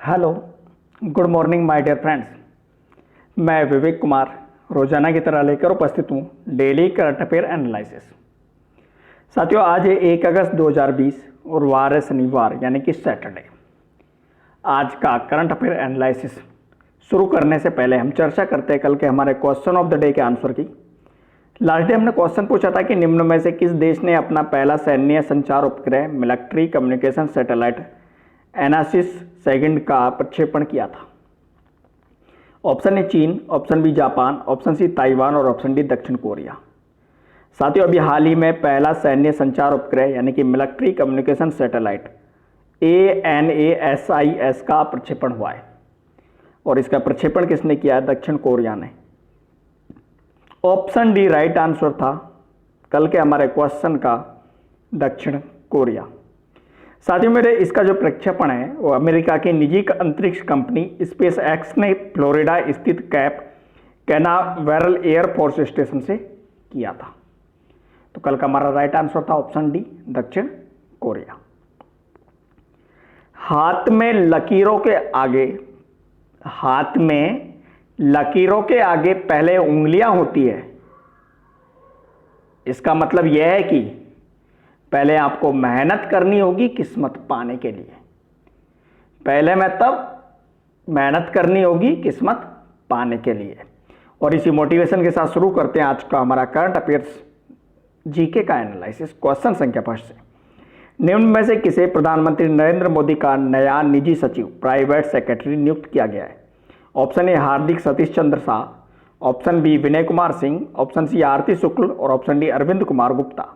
Hello, good morning my dear friends. मैं विवेक कुमार रोजाना की तरह लेकर उपस्थित हूँ डेली करंट अफेयर एनालिसिस। साथियों, आज है 1 अगस्त 2020 और वार है शनिवार यानी कि सैटरडे। आज का करंट अफेयर एनालिसिस शुरू करने से पहले हम चर्चा करते हैं कल के हमारे क्वेश्चन ऑफ द डे के आंसर की। लास्ट डे हमने क्वेश्चन पूछा था कि निम्न में से किस देश ने अपना पहला सैन्य संचार उपग्रह military communication satellite ANASIS second का प्रक्षेपण किया था। ऑप्शन ए चीन, option B Japan, option C Taiwan और ऑप्शन डी दक्षिण कोरिया। साथियों, अभी हाल ही में पहला सैन्य संचार उपग्रह यानी कि मिलिट्री कम्युनिकेशन सैटेलाइट ANASIS का प्रक्षेपण हुआ है और इसका प्रक्षेपण किसने किया है? दक्षिण कोरिया ने। ऑप्शन डी राइट आंसर था कल के हमारे क्वेश्चन का, दक्षिण कोरिया। साथियों मेरे, इसका जो प्रक्षेपण है वो अमेरिका की निजी अंतरिक्ष कंपनी स्पेस एक्स ने फ्लोरिडा स्थित कैप कैनावेरल एयरफोर्स स्टेशन से किया था। तो कल का हमारा राइट आंसर था ऑप्शन डी, दक्षिण कोरिया। हाथ में लकीरों के आगे पहले उंगलियां होती है। इसका मतलब यह है कि पहले आपको मेहनत करनी होगी किस्मत पाने के लिए। पहले में तब मेहनत करनी होगी किस्मत पाने के लिए। और इसी मोटिवेशन के साथ शुरू करते हैं आज का हमारा करंट अफेयर्स जीके का एनालिसिस। क्वेश्चन संख्या 5 से, निम्न में से किसे प्रधानमंत्री नरेंद्र मोदी का नया निजी सचिव प्राइवेट सेक्रेटरी नियुक्त किया गया है? Option A Hardik Satish Chandra Shah, option B Vinay Kumar Singh, option C Aarti Shukla और ऑप्शन डी अरविंद कुमार गुप्ता।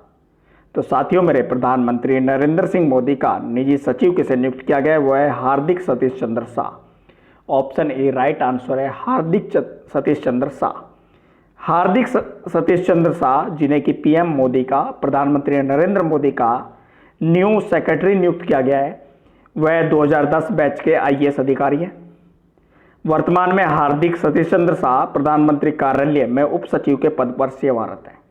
तो साथियों मेरे, प्रधानमंत्री नरेंद्र सिंह मोदी का निजी सचिव किसे नियुक्त किया गया है? वो है Hardik Satish Chandra Shah. Option A right answer है हार्दिक सतीश चंद्र शाह। हार्दिक सतीश चंद्र शाह जिन्हें कि पीएम मोदी का, प्रधानमंत्री नरेंद्र मोदी का न्यू सेक्रेटरी नियुक्त किया गया है, वह 2010 बैच के आईएएस अधिकारी हैं। वर्तमान में हार्दिक सतीश चंद्र शाह प्रधानमंत्री कार्यालय में उप सचिव के पद पर सेवारत हैं।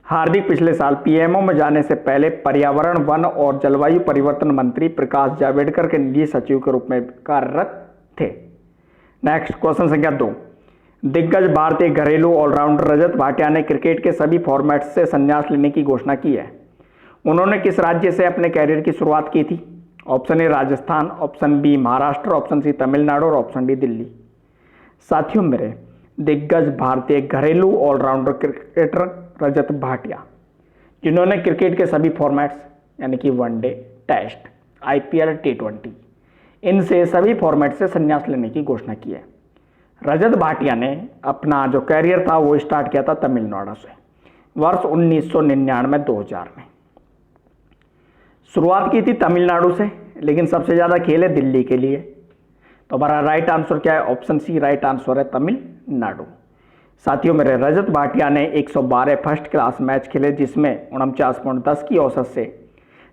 हार्दिक पिछले साल पीएमओ में जाने से पहले पर्यावरण, वन और जलवायु परिवर्तन मंत्री प्रकाश जावड़ेकर के निजी सचिव के रूप में कार्यरत थे। नेक्स्ट क्वेश्चन संख्या 2, दिग्गज भारतीय घरेलू ऑलराउंडर रजत भाटिया ने क्रिकेट के सभी फॉर्मेट्स से संन्यास लेने की घोषणा की है। उन्होंने किस राज्य से अपने कैरियर की शुरुआत की थी? Option A Rajasthan, option B Maharashtra, option C Tamil Nadu और ऑप्शन डी दिल्ली। साथियों मेरे, दिग्गज भारतीय घरेलू ऑलराउंडर क्रिकेटर रजत भाटिया, जिन्होंने क्रिकेट के सभी फॉर्मेट्स यानी कि वनडे, टेस्ट, आईपीएल, T20 इनसे सभी फॉर्मेट से संन्यास लेने की घोषणा की है। रजत भाटिया ने अपना जो कैरियर था वो स्टार्ट किया था तमिलनाडु से वर्ष 1999-2000 में। शुरुआत की थी तमिलनाडु से, लेकिन सबसे ज़्यादा खेले दिल्ली के लिए। तो हमारा राइट आंसर क्या है? ऑप्शन सी राइट आंसर है तमिलनाडु। साथियों मेरे, रजत भाटिया ने 112 फर्स्ट क्लास मैच खेले, जिसमें 49.10 की औसत से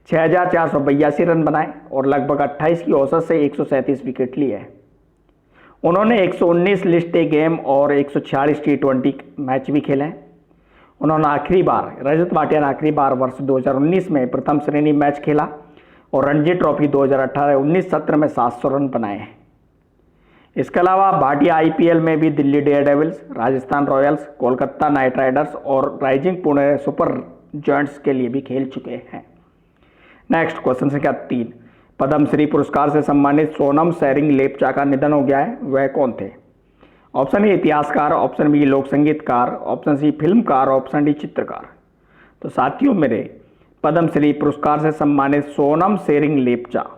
6482 रन बनाए और लगभग 28 की औसत से 137 विकेट लिए। उन्होंने 119 लिस्ट ए गेम और 146 T20 मैच भी खेले। रजत भाटिया ने आखिरी बार वर्ष 2019 में प्रथम श्रेणी मैच खेला और रणजी ट्रॉफी 2018-19 सत्र में 700 रन बनाए हैं। इसके अलावा भाटिया आईपीएल में भी Delhi Daredevils, Rajasthan Royals, Kolkata night Riders और राइजिंग पुणे सुपर जायंट्स के लिए भी खेल चुके हैं। नेक्स्ट क्वेश्चन संख्या 3, पद्मश्री पुरस्कार से सम्मानित सोनम शेरिंग लेप्चा का निधन हो गया है, वह कौन थे? ऑप्शन ए इतिहासकार, ऑप्शन बी लोक संगीतकार, ऑप्शन सी फिल्मकार, ऑप्शन डी चित्रकार। तो साथियों मेरे, पद्मश्री पुरस्कार से सम्मानित सोनम शेरिंग लेप्चा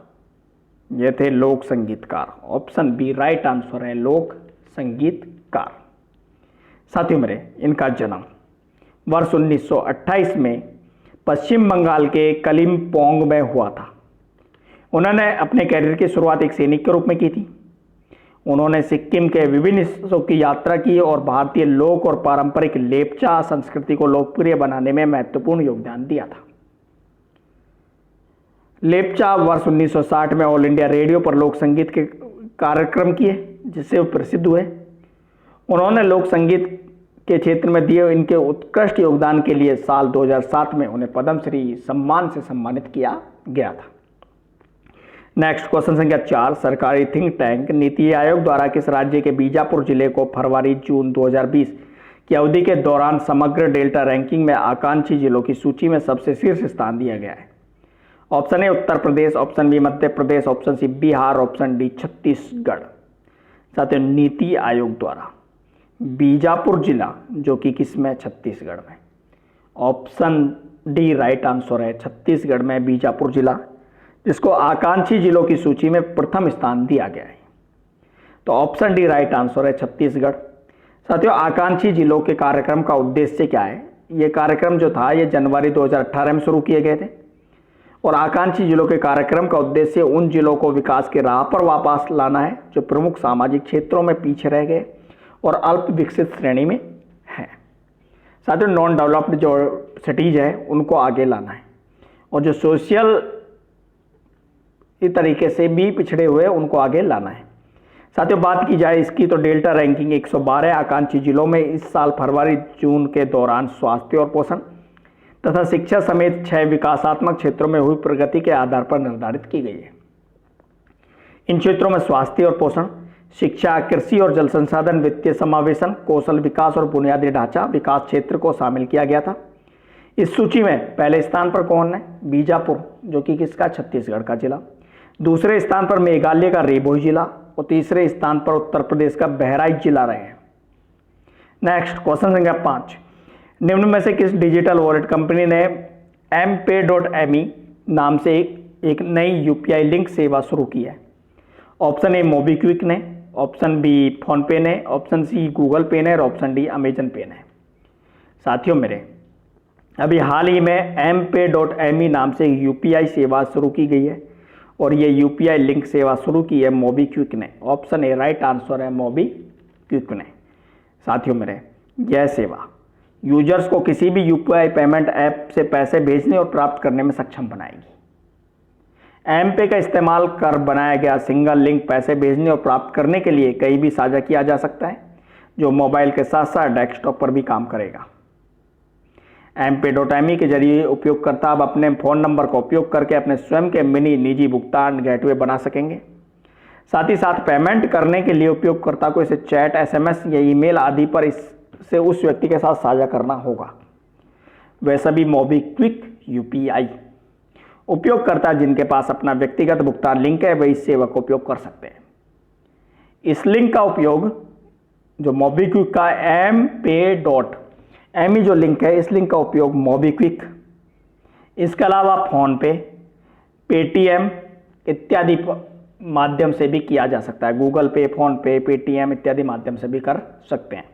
ये थे लोक संगीतकार। ऑप्शन बी राइट आंसर है लोक संगीतकार। साथियों मेरे, इनका जन्म वर्ष 1928 में पश्चिम बंगाल के कलिम्पोंग में हुआ था। उन्होंने अपने कैरियर की शुरुआत एक सैनिक के रूप में की थी। उन्होंने सिक्किम के विभिन्न हिस्सों की यात्रा की और भारतीय लोक और पारंपरिक लेप्चा संस्कृति को लोकप्रिय बनाने में महत्वपूर्ण योगदान दिया था। लेप्चा वर्ष 1960 में ऑल इंडिया रेडियो पर लोक संगीत के कार्यक्रम किए, जिससे वो प्रसिद्ध हुए। उन्होंने लोक संगीत के क्षेत्र में दिए इनके उत्कृष्ट योगदान के लिए साल 2007 में उन्हें पद्मश्री सम्मान से सम्मानित किया गया था। नेक्स्ट क्वेश्चन संख्या 4, सरकारी थिंक टैंक नीति आयोग द्वारा किस राज्य के बीजापुर जिले को फरवरी-जून 2020 की अवधि के दौरान समग्र डेल्टा रैंकिंग में आकांक्षी जिलों की सूची में सबसे शीर्ष स्थान दिया गया है? Option A Uttar Pradesh, option B Madhya Pradesh, option C Bihar, option D Chhattisgarh. साथियों, नीति आयोग द्वारा बीजापुर जिला जो कि किस में? छत्तीसगढ़ में। ऑप्शन डी राइट आंसर है, छत्तीसगढ़ में बीजापुर जिला, जिसको आकांक्षी जिलों की सूची में प्रथम स्थान दिया गया है। तो ऑप्शन डी राइट आंसर है, छत्तीसगढ़। साथियों, आकांक्षी जिलों के कार्यक्रम का उद्देश्य क्या है? ये कार्यक्रम जो था ये जनवरी 2018 में शुरू किए गए थे और आकांक्षी जिलों के कार्यक्रम का उद्देश्य उन जिलों को विकास के राह पर वापस लाना है जो प्रमुख सामाजिक क्षेत्रों में पीछे रह गए और अल्प विकसित श्रेणी में है। साथियों, नॉन डेवलप्ड जो सिटीज है उनको आगे लाना है और जो सोशल इस तरीके से भी पिछड़े हुए उनको आगे लाना है। साथियों, बात की जाए इसकी तो डेल्टा रैंकिंग 112 आकांक्षी जिलों में इस साल फरवरी-जून के दौरान स्वास्थ्य और पोषण तथा शिक्षा समेत 6 विकासात्मक क्षेत्रों में हुई प्रगति के आधार पर निर्धारित की गई है। इन क्षेत्रों में स्वास्थ्य और पोषण, शिक्षा, कृषि और जल संसाधन, वित्तीय समावेशन, कौशल विकास और बुनियादी ढांचा विकास क्षेत्र को शामिल किया गया था। इस सूची में पहले स्थान पर कौन है? बीजापुर, जो कि किसका? छत्तीसगढ़ का जिला। दूसरे स्थान पर मेघालय का रेबोई जिला और तीसरे स्थान पर उत्तर प्रदेश का बहराइच जिला रहे हैं। नेक्स्ट क्वेश्चन संख्या 5, निम्न में से किस डिजिटल वॉलेट कंपनी ने MPay.me नाम से एक नई यूपीआई लिंक सेवा शुरू की है? ऑप्शन ए मोबीक्विक ने, ऑप्शन बी फोनपे ने, ऑप्शन सी गूगल पे ने और ऑप्शन डी अमेजन पे ने। साथियों, मेरे अभी हाल ही में MPay.me नाम से एक यूपीआई सेवा शुरू की गई है और ये यूपीआई लिंक सेवा शुरू की है मोबीक्विक ने। ऑप्शन ए राइट आंसर है, मोबीक्विक ने। साथियों, मेरे यह सेवा यूजर्स को किसी भी यूपीआई पेमेंट ऐप से पैसे भेजने और प्राप्त करने में सक्षम बनाएगी। एमपे का इस्तेमाल कर बनाया गया सिंगल लिंक पैसे भेजने और प्राप्त करने के लिए कहीं भी साझा किया जा सकता है, जो मोबाइल के साथ साथ डेस्कटॉप पर भी काम करेगा। MPay.me के जरिए उपयोगकर्ता अब अपने फ़ोन नंबर का उपयोग करके अपने स्वयं के मिनी निजी भुगतान गेटवे बना सकेंगे। साथ ही साथ पेमेंट करने के लिए उपयोगकर्ता को इसे चैट, SMS या ईमेल आदि पर इससे उस व्यक्ति के साथ साझा करना होगा। वह सभी मोबीक्विक यूपीआई उपयोगकर्ता जिनके पास अपना व्यक्तिगत भुगतान लिंक है वह इस सेवा का उपयोग कर सकते हैं। इस लिंक का उपयोग जो मोबीक्विक का MPay.me जो लिंक है, इस लिंक का उपयोग मोबीक्विक, इसके अलावा फोनपे, पेटीएम इत्यादि माध्यम से भी किया जा सकता है। गूगल पे, फोनपे, पेटीएम इत्यादि माध्यम से भी कर सकते हैं।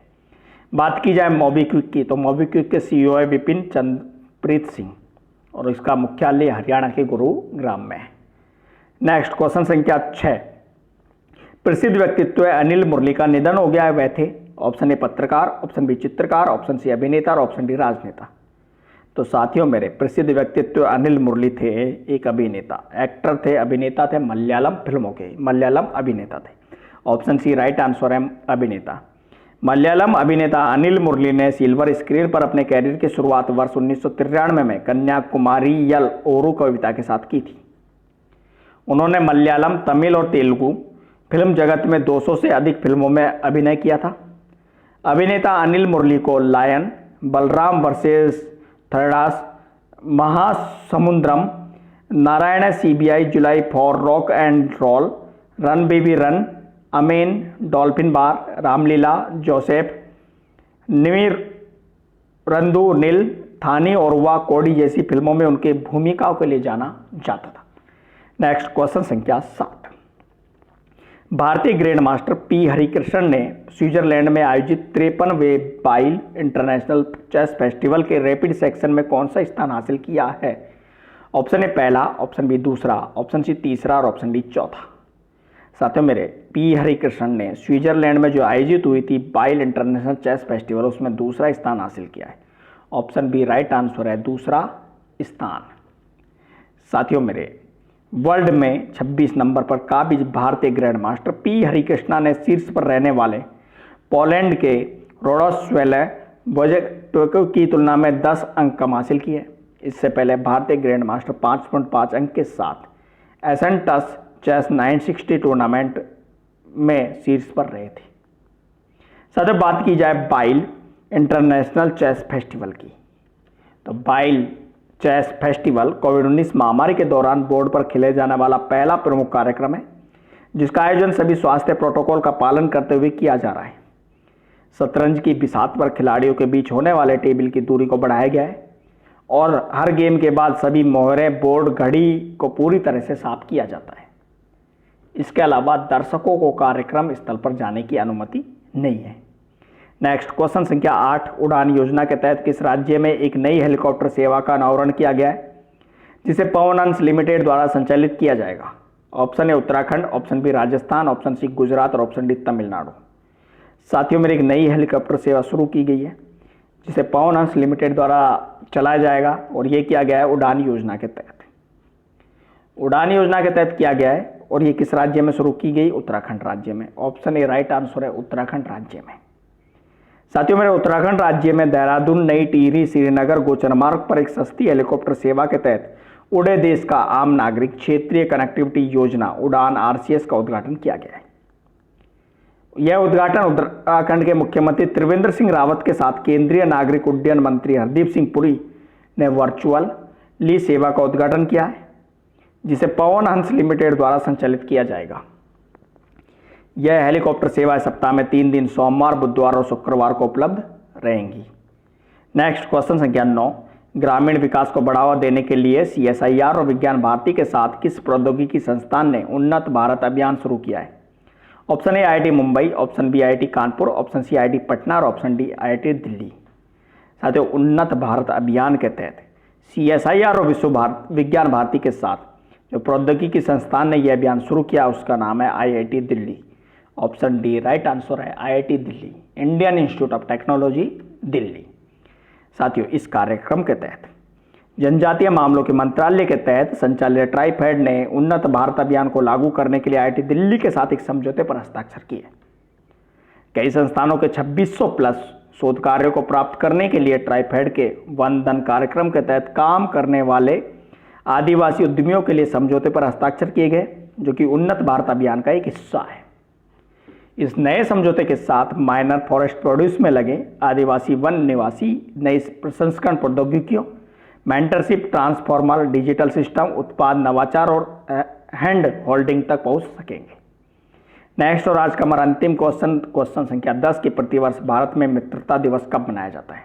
बात की जाए मोबीक्विक की, तो मोबीक्विक के CEO है विपिन चंद्रप्रीत सिंह और इसका मुख्यालय हरियाणा के गुरुग्राम में है। नेक्स्ट क्वेश्चन संख्या 6, प्रसिद्ध व्यक्तित्व अनिल मुरली का निधन हो गया है, वह थे? ऑप्शन ए पत्रकार, ऑप्शन बी चित्रकार, ऑप्शन सी अभिनेता और ऑप्शन डी राजनेता। तो साथियों, मेरे प्रसिद्ध व्यक्तित्व अनिल मुरली थे एक अभिनेता, एक्टर थे, अभिनेता थे, मलयालम फिल्मों के मलयालम अभिनेता थे। ऑप्शन सी राइट आंसर है, अभिनेता। मलयालम अभिनेता अनिल मुरली ने सिल्वर स्क्रीन पर अपने कैरियर की शुरुआत वर्ष 1993 में कन्याकुमारीयल ओरू कविता के साथ की थी। उन्होंने मलयालम, तमिल और तेलुगु फिल्म जगत में 200 से अधिक फिल्मों में अभिनय किया था। अभिनेता अनिल मुरली को lion, Balram versus Tharadas, Mahasamudram, Narayan CBI, July four rock and roll, run baby run, Amen, dolphin bar, Ramleela, Joseph, Nimir, Randu, नील, थानी और वा कोडी जैसी फिल्मों में उनकी भूमिकाओं के लिए जाना जाता था। नेक्स्ट क्वेश्चन संख्या 7, भारतीय ग्रैंड मास्टर P हरिकृष्णन ने स्विट्जरलैंड में आयोजित 53वें बाइल इंटरनेशनल चेस फेस्टिवल के रैपिड सेक्शन में कौन सा स्थान हासिल किया है? ऑप्शन ए पहला, ऑप्शन बी दूसरा, ऑप्शन सी तीसरा और ऑप्शन डी चौथा। साथियों, मेरे P हरिकृष्णन ने स्विट्जरलैंड में जो आयोजित हुई थी बाइल इंटरनेशनल चेस फेस्टिवल, उसमें दूसरा स्थान हासिल किया है। ऑप्शन बी राइट आंसर है, दूसरा स्थान। साथियों, मेरे वर्ल्ड में 26 नंबर पर काबिज भारतीय ग्रैंड मास्टर P हरिकृष्णा ने शीर्ष पर रहने वाले पोलैंड के रोडोस्वेले वोजेटोको की तुलना में 10 अंक कम हासिल किए। इससे पहले भारतीय ग्रैंड मास्टर 5.5 अंक के साथ एसेंटस चेस 960 टूर्नामेंट में शीर्ष पर रहे थे। साथियों, बात की जाए बाइल इंटरनेशनल चेस फेस्टिवल की, तो बाइल चेस फेस्टिवल कोविड-19 महामारी के दौरान बोर्ड पर खेले जाने वाला पहला प्रमुख कार्यक्रम है, जिसका आयोजन सभी स्वास्थ्य प्रोटोकॉल का पालन करते हुए किया जा रहा है। शतरंज की बिसात पर खिलाड़ियों के बीच होने वाले टेबल की दूरी को बढ़ाया गया है और हर गेम के बाद सभी मोहरे, बोर्ड, घड़ी को पूरी तरह से साफ किया जाता है। इसके अलावा दर्शकों को कार्यक्रम स्थल पर जाने की अनुमति नहीं है। नेक्स्ट क्वेश्चन संख्या 8, उड़ान योजना के तहत किस राज्य में एक नई हेलीकॉप्टर सेवा का अनावरण किया गया है, जिसे पवन हंस लिमिटेड द्वारा संचालित किया जाएगा? Option A Uttarakhand, option B Rajasthan, option C Gujarat और ऑप्शन डी तमिलनाडु। साथियों, मेरी एक नई हेलीकॉप्टर सेवा शुरू की गई है, जिसे पवन हंस लिमिटेड द्वारा चलाया जाएगा और यह किया गया है उड़ान योजना के तहत। उड़ान योजना के तहत किया गया है और ये किस राज्य में शुरू की गई? उत्तराखंड राज्य में। ऑप्शन ए राइट आंसर है, उत्तराखंड राज्य में। साथियों, मेरे उत्तराखंड राज्य में देहरादून, नई टिहरी, श्रीनगर गोचर मार्ग पर एक सस्ती हेलीकॉप्टर सेवा के तहत उड़े देश का आम नागरिक क्षेत्रीय कनेक्टिविटी योजना उड़ान RCS का उद्घाटन किया गया है। यह उद्घाटन उत्तराखंड के मुख्यमंत्री त्रिवेंद्र सिंह रावत के साथ केंद्रीय नागरिक उड्डयन मंत्री हरदीप सिंह पुरी ने वर्चुअली सेवा का उद्घाटन किया है, जिसे पवन हंस लिमिटेड द्वारा संचालित किया जाएगा। यह हेलीकॉप्टर सेवा सप्ताह में 3 दिन सोमवार, बुधवार और शुक्रवार को उपलब्ध रहेंगी। नेक्स्ट क्वेश्चन संख्या 9, ग्रामीण विकास को बढ़ावा देने के लिए CSIR और विज्ञान भारती के साथ किस प्रौद्योगिकी संस्थान ने उन्नत भारत अभियान शुरू किया है? Option A IIT Mumbai, option B IIT Kanpur, option C IIT Patna और ऑप्शन डी IIT दिल्ली। साथियों, उन्नत भारत अभियान के तहत CSIR और विज्ञान भारती के साथ जो प्रौद्योगिकी संस्थान ने यह अभियान शुरू किया उसका नाम है IIT Delhi. Option D right answer है, IIT Delhi, Indian institute of technology Delhi. साथियों, इस कार्यक्रम के तहत जनजातीय मामलों के मंत्रालय के तहत संचालित ट्राइफेड ने उन्नत भारत अभियान को लागू करने के लिए IIT दिल्ली के साथ एक समझौते पर हस्ताक्षर किए। कई संस्थानों के 2600 प्लस शोध कार्यों को प्राप्त करने के लिए ट्राइफेड के वन धन कार्यक्रम के तहत काम करने वाले आदिवासी उद्यमियों के लिए समझौते पर हस्ताक्षर किए गए, जो कि उन्नत भारत अभियान का एक हिस्सा है। इस नए समझौते के साथ माइनर फॉरेस्ट प्रोड्यूस में लगे आदिवासी वन निवासी नई प्रसंस्करण प्रौद्योगिकियों, मेंटरशिप, ट्रांसफॉर्मर, डिजिटल सिस्टम, उत्पाद नवाचार और हैंड होल्डिंग तक पहुंच सकेंगे। नेक्स्ट और आज का हमारा अंतिम क्वेश्चन संख्या 10 की प्रतिवर्ष भारत में मित्रता दिवस कब मनाया जाता है?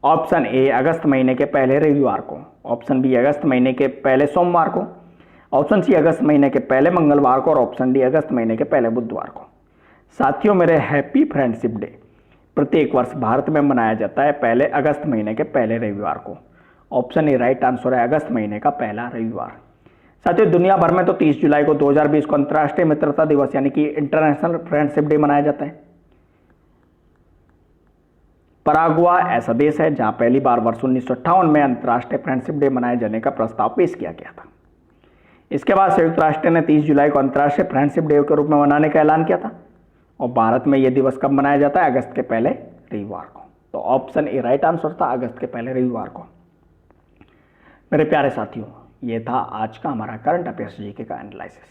ऑप्शन ए अगस्त महीने के पहले रविवार को, ऑप्शन बी अगस्त महीने के पहले सोमवार को, ऑप्शन सी अगस्त महीने के पहले मंगलवार को और ऑप्शन डी अगस्त महीने के पहले बुधवार को। साथियों, मेरे हैप्पी फ्रेंडशिप डे प्रत्येक वर्ष भारत में मनाया जाता है पहले अगस्त महीने के पहले रविवार को। ऑप्शन ए राइट आंसर है, अगस्त महीने का पहला रविवार। साथियों, दुनिया भर में तो 30 जुलाई को 2020 को अंतर्राष्ट्रीय मित्रता दिवस यानी कि इंटरनेशनल फ्रेंडशिप डे मनाया जाता है। पराग्वा ऐसा देश है जहां पहली बार वर्ष 1958 में अंतर्राष्ट्रीय फ्रेंडशिप डे मनाए जाने का प्रस्ताव पेश किया गया था। इसके बाद संयुक्त राष्ट्र ने 30 जुलाई को अंतर्राष्ट्रीय फ्रेंडशिप डे के रूप में मनाने का ऐलान किया था और भारत में यह दिवस कब मनाया जाता है? अगस्त के पहले रविवार को। तो ऑप्शन ए राइट आंसर था, अगस्त के पहले रविवार को। मेरे प्यारे साथियों, ये था आज का हमारा करंट अफेयर्स जीके का एनालिसिस।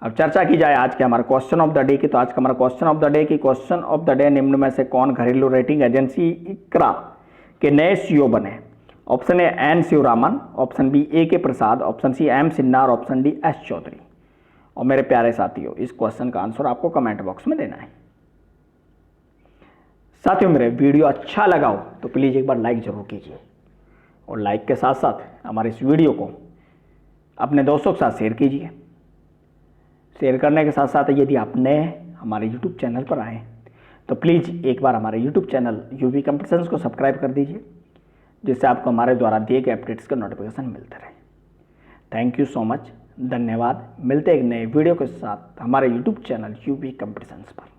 अब चर्चा की जाए आज के हमारे क्वेश्चन ऑफ द डे की, तो आज का हमारा क्वेश्चन ऑफ द डे निम्न में से कौन घरेलू रेटिंग एजेंसी इक्रा के नए CEO बने? Option A N Sivaraman, option B AK Prasad, option C M Sinha और ऑप्शन डी S चौधरी। और मेरे प्यारे साथियों, इस क्वेश्चन का आंसर आपको कमेंट बॉक्स में देना है। साथियों, मेरे वीडियो अच्छा लगा हो तो प्लीज़ एक बार लाइक जरूर कीजिए और लाइक के साथ साथ हमारे इस वीडियो को अपने दोस्तों के साथ शेयर कीजिए। शेयर करने के साथ साथ यदि आप नए हमारे YouTube चैनल पर आए तो प्लीज़ एक बार हमारे YouTube चैनल UV कंपटीशंस को सब्सक्राइब कर दीजिए, जिससे आपको हमारे द्वारा दिए गए अपडेट्स का नोटिफिकेशन मिलते रहे। थैंक यू सो मच, धन्यवाद। मिलते हैं एक नए वीडियो के साथ हमारे YouTube चैनल UV कंपटीशंस पर।